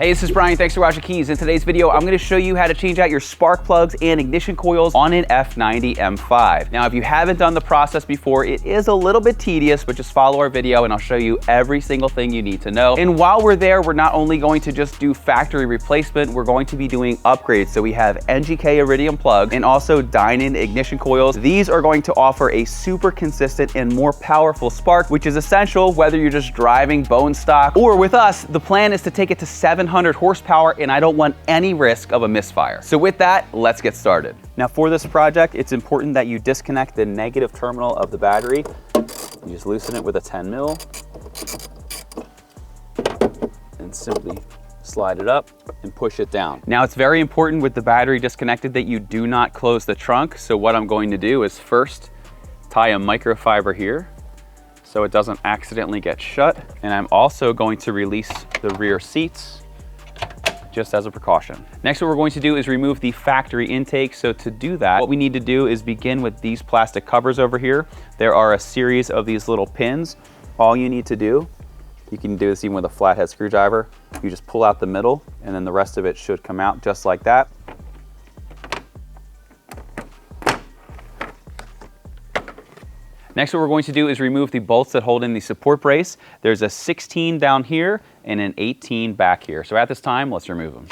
Hey, this is Brian. Thanks for watching Kies. In today's video, I'm going to show you how to change out your spark plugs and ignition coils on an F90 M5. Now, if you haven't done the process before, it is a little bit tedious, but just follow our video and I'll show you every single thing you need to know. And while we're there, we're not only going to just do factory replacement, we're going to be doing upgrades. So we have NGK iridium plugs and also DINAN ignition coils. These are going to offer a super consistent and more powerful spark, which is essential whether you're just driving bone stock or with us, the plan is to take it to 700 horsepower, and I don't want any risk of a misfire. So with that, let's get started. Now for this project, it's important that you disconnect the negative terminal of the battery. You just loosen it with a 10 mil and simply slide it up and push it down. Now it's very important with the battery disconnected that you do not close the trunk. So what I'm going to do is first tie a microfiber here so it doesn't accidentally get shut. And I'm also going to release the rear seats just as a precaution. Next, what we're going to do is remove the factory intake. So to do that, what we need to do is begin with these plastic covers over here. There are a series of these little pins. All you need to do, you can do this even with a flathead screwdriver. You just pull out the middle and then the rest of it should come out just like that. Next, what we're going to do is remove the bolts that hold in the support brace. There's a 16 down here and an 18 back here. So at this time, let's remove them.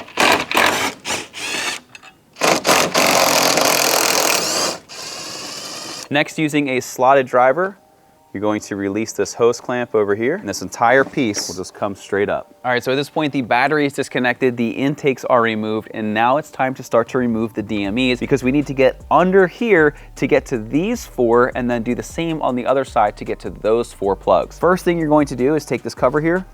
Next, using a slotted driver, you're going to release this hose clamp over here, and this entire piece will just come straight up. All right, so at this point, the battery is disconnected, the intakes are removed, and now it's time to start to remove the DMEs because we need to get under here to get to these four and then do the same on the other side to get to those four plugs. First thing you're going to do is take this cover here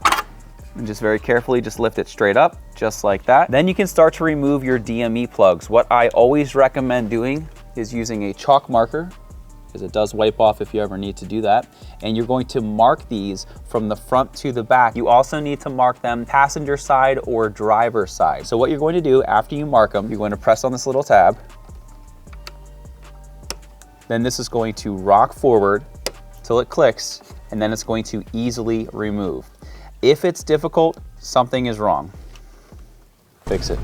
and just very carefully just lift it straight up, just like that. Then you can start to remove your DME plugs. What I always recommend doing is using a chalk marker, because it does wipe off if you ever need to do that. And you're going to mark these from the front to the back. You also need to mark them passenger side or driver side. So what you're going to do after you mark them, you're going to press on this little tab. Then this is going to rock forward till it clicks, and then it's going to easily remove. If it's difficult, something is wrong. Fix it.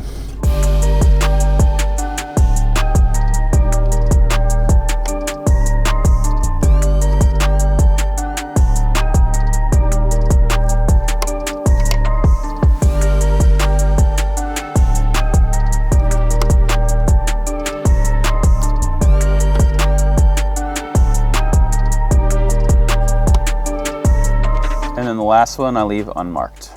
And then the last one I leave unmarked.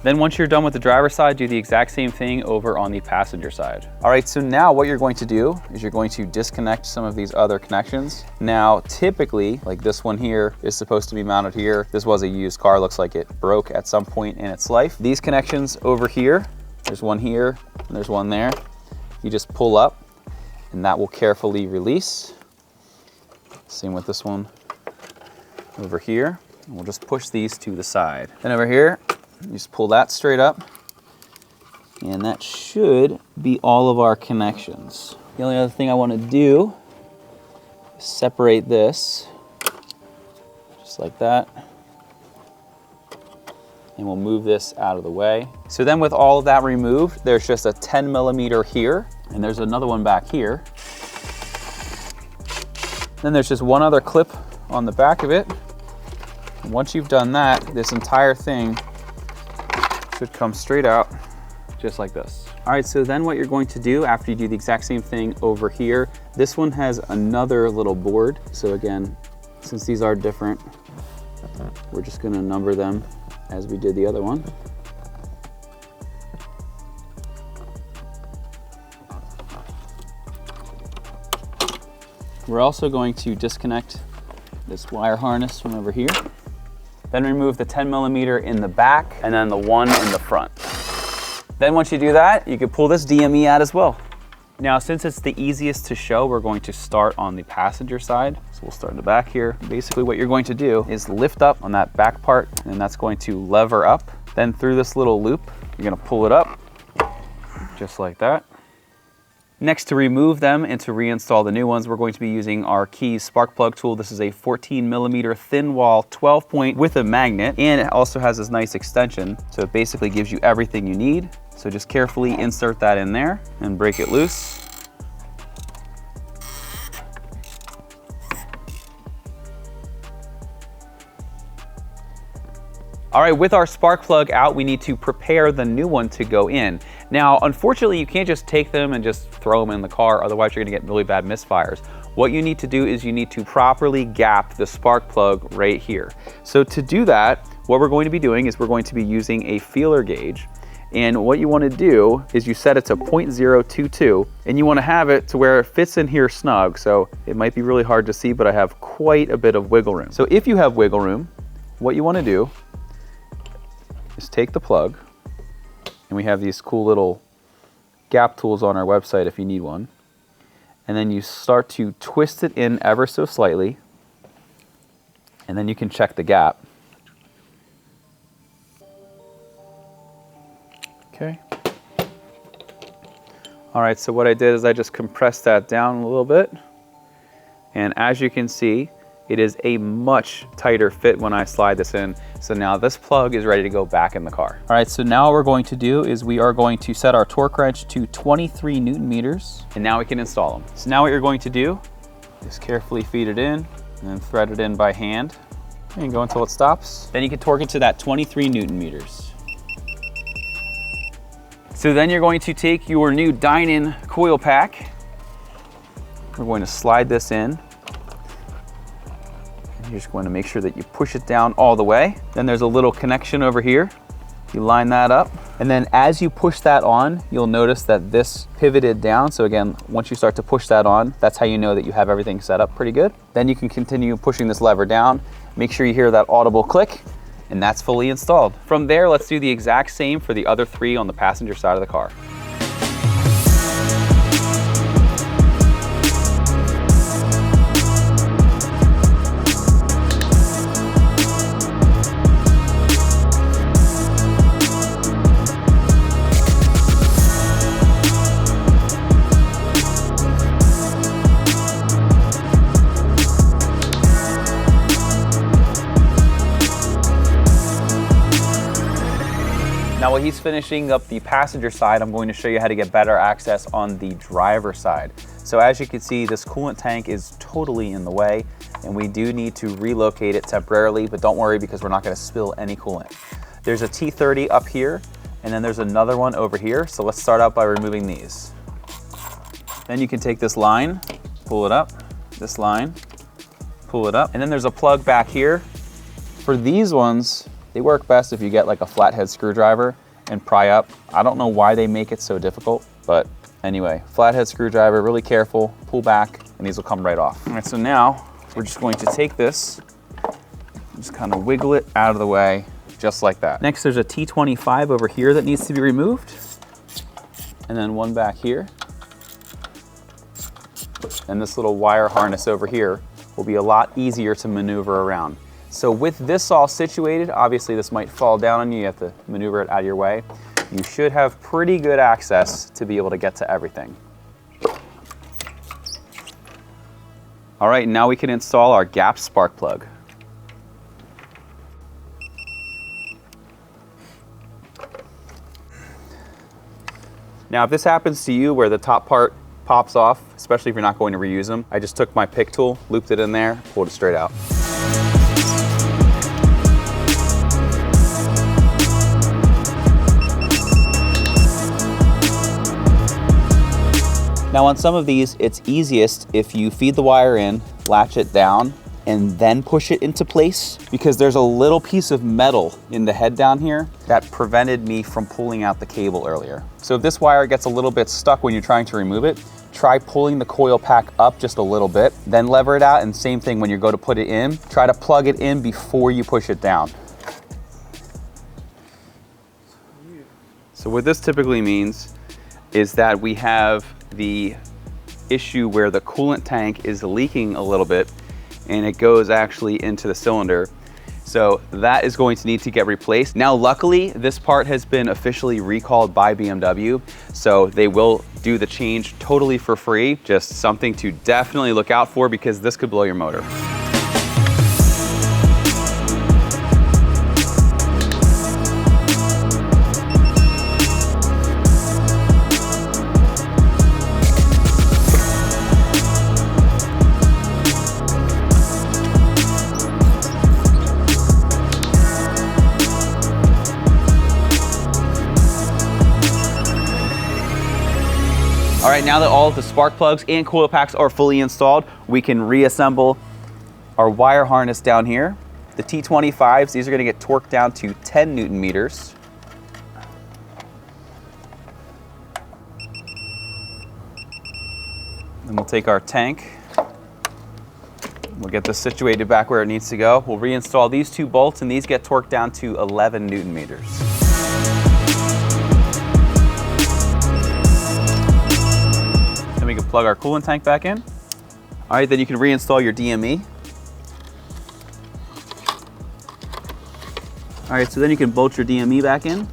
Then once you're done with the driver's side, do the exact same thing over on the passenger side. All right, so now what you're going to do is you're going to disconnect some of these other connections. Now, typically, like this one here is supposed to be mounted here. This was a used car, looks like it broke at some point in its life. These connections over here, there's one here, and there's one there. You just pull up, and that will carefully release. Same with this one over here, and we'll just push these to the side. Then over here, you just pull that straight up, and that should be all of our connections. The only other thing I want to do is separate this, just like that, and we'll move this out of the way. So then with all of that removed, there's just a 10 millimeter here, and there's another one back here. Then there's just one other clip on the back of it. And once you've done that, this entire thing should come straight out just like this. All right, so then what you're going to do after you do the exact same thing over here, this one has another little board. So again, since these are different, we're just gonna number them as we did the other one. We're also going to disconnect this wire harness from over here. Then remove the 10 millimeter in the back and then the one in the front. Then once you do that, you can pull this DME out as well. Now, since it's the easiest to show, we're going to start on the passenger side. So we'll start in the back here. Basically what you're going to do is lift up on that back part, and that's going to lever up. Then through this little loop, you're gonna pull it up, just like that. Next, to remove them and to reinstall the new ones, we're going to be using our Kies spark plug tool. This is a 14mm thin wall 12-point with a magnet, and it also has this nice extension. So it basically gives you everything you need. So just carefully insert that in there and break it loose. All right, with our spark plug out, we need to prepare the new one to go in. Now, unfortunately, you can't just take them and just throw them in the car, otherwise you're gonna get really bad misfires. What you need to do is you need to properly gap the spark plug right here. So to do that, what we're going to be doing is we're going to be using a feeler gauge. And what you wanna do is you set it to 0.022, and you wanna have it to where it fits in here snug. So it might be really hard to see, but I have quite a bit of wiggle room. So if you have wiggle room, what you wanna do is take the plug, and we have these cool little gap tools on our website if you need one, and then you start to twist it in ever so slightly, and then you can check the gap. Okay. All right, so what I did is I just compressed that down a little bit, and as you can see, it is a much tighter fit when I slide this in. So now this plug is ready to go back in the car. All right, so now what we're going to do is we are going to set our torque wrench to 23 Newton meters, and now we can install them. So now what you're going to do is carefully feed it in and then thread it in by hand and go until it stops. Then you can torque it to that 23 Newton meters. So then you're going to take your new DINAN coil pack. We're going to slide this in. You're just going to make sure that you push it down all the way. Then there's a little connection over here. You line that up. And then as you push that on, you'll notice that this pivoted down. So again, once you start to push that on, that's how you know that you have everything set up pretty good. Then you can continue pushing this lever down. Make sure you hear that audible click, and that's fully installed. From there, let's do the exact same for the other three on the passenger side of the car. Now while he's finishing up the passenger side, I'm going to show you how to get better access on the driver's side. So as you can see, this coolant tank is totally in the way, and we do need to relocate it temporarily, but don't worry because we're not going to spill any coolant. There's a T30 up here, and then there's another one over here. So let's start out by removing these. Then you can take this line, pull it up, this line, pull it up, and then there's a plug back here. For these ones, they work best if you get like a flathead screwdriver and pry up. I don't know why they make it so difficult, but anyway, flathead screwdriver, really careful, pull back, and these will come right off. All right, so now we're just going to take this, just kind of wiggle it out of the way, just like that. Next, there's a T25 over here that needs to be removed, and then one back here. And this little wire harness over here will be a lot easier to maneuver around. So with this all situated, obviously this might fall down on you, you have to maneuver it out of your way. You should have pretty good access to be able to get to everything. All right, now we can install our gap spark plug. Now if this happens to you where the top part pops off, especially if you're not going to reuse them, I just took my pick tool, looped it in there, pulled it straight out. Now on some of these, it's easiest if you feed the wire in, latch it down, and then push it into place, because there's a little piece of metal in the head down here that prevented me from pulling out the cable earlier. So if this wire gets a little bit stuck when you're trying to remove it, try pulling the coil pack up just a little bit, then lever it out, and same thing when you go to put it in, try to plug it in before you push it down. So what this typically means is that we have the issue where the coolant tank is leaking a little bit and it goes actually into the cylinder. So that is going to need to get replaced. Now, luckily, this part has been officially recalled by BMW, so they will do the change totally for free. Just something to definitely look out for because this could blow your motor. All right, now that all of the spark plugs and coil packs are fully installed, we can reassemble our wire harness down here. The T25s, these are gonna get torqued down to 10 Newton meters. Then we'll take our tank. We'll get this situated back where it needs to go. We'll reinstall these two bolts and these get torqued down to 11 Newton meters. We can plug our coolant tank back in. All right, then you can reinstall your DME. All right, so then you can bolt your DME back in.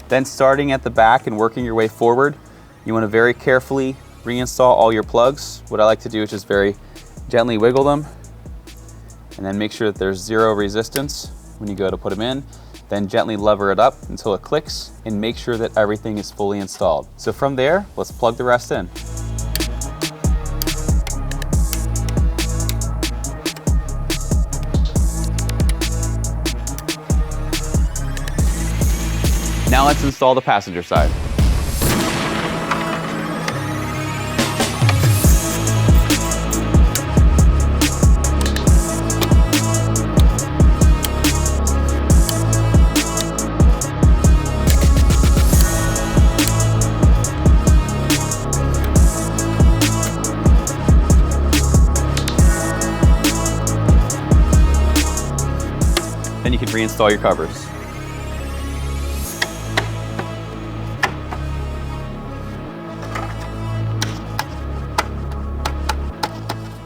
Then starting at the back and working your way forward, you want to very carefully reinstall all your plugs. What I like to do is just very gently wiggle them and then make sure that there's zero resistance when you go to put them in, then gently lever it up until it clicks and make sure that everything is fully installed. So from there, let's plug the rest in. Now let's install the passenger side. Then you can reinstall your covers.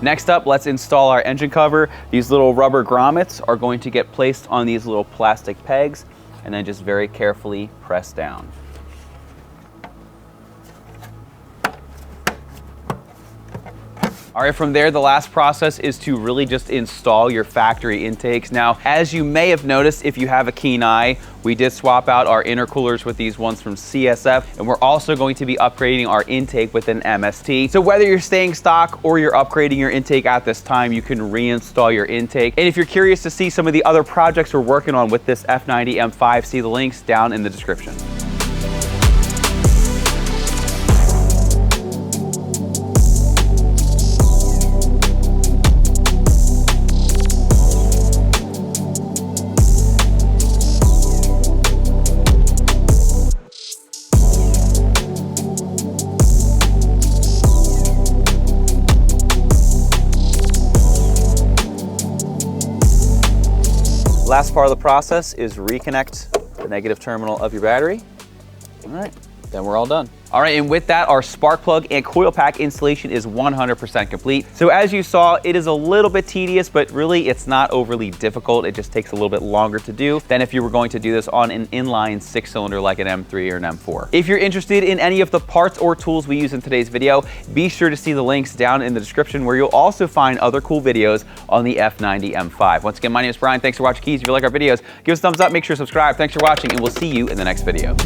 Next up, let's install our engine cover. These little rubber grommets are going to get placed on these little plastic pegs and then just very carefully press down. All right, from there, the last process is to really just install your factory intakes. Now, as you may have noticed, if you have a keen eye, we did swap out our intercoolers with these ones from CSF, and we're also going to be upgrading our intake with an MST. So whether you're staying stock or you're upgrading your intake at this time, you can reinstall your intake. And if you're curious to see some of the other projects we're working on with this F90 M5, see the links down in the description. Last part of the process is reconnect the negative terminal of your battery. All right, then we're all done. All right, and with that, our spark plug and coil pack installation is 100% complete. So as you saw, it is a little bit tedious, but really it's not overly difficult. It just takes a little bit longer to do than if you were going to do this on an inline 6-cylinder like an M3 or an M4. If you're interested in any of the parts or tools we use in today's video, be sure to see the links down in the description where you'll also find other cool videos on the F90 M5. Once again, my name is Brian. Thanks for watching Kies. If you like our videos, give us a thumbs up, make sure to subscribe. Thanks for watching, and we'll see you in the next video.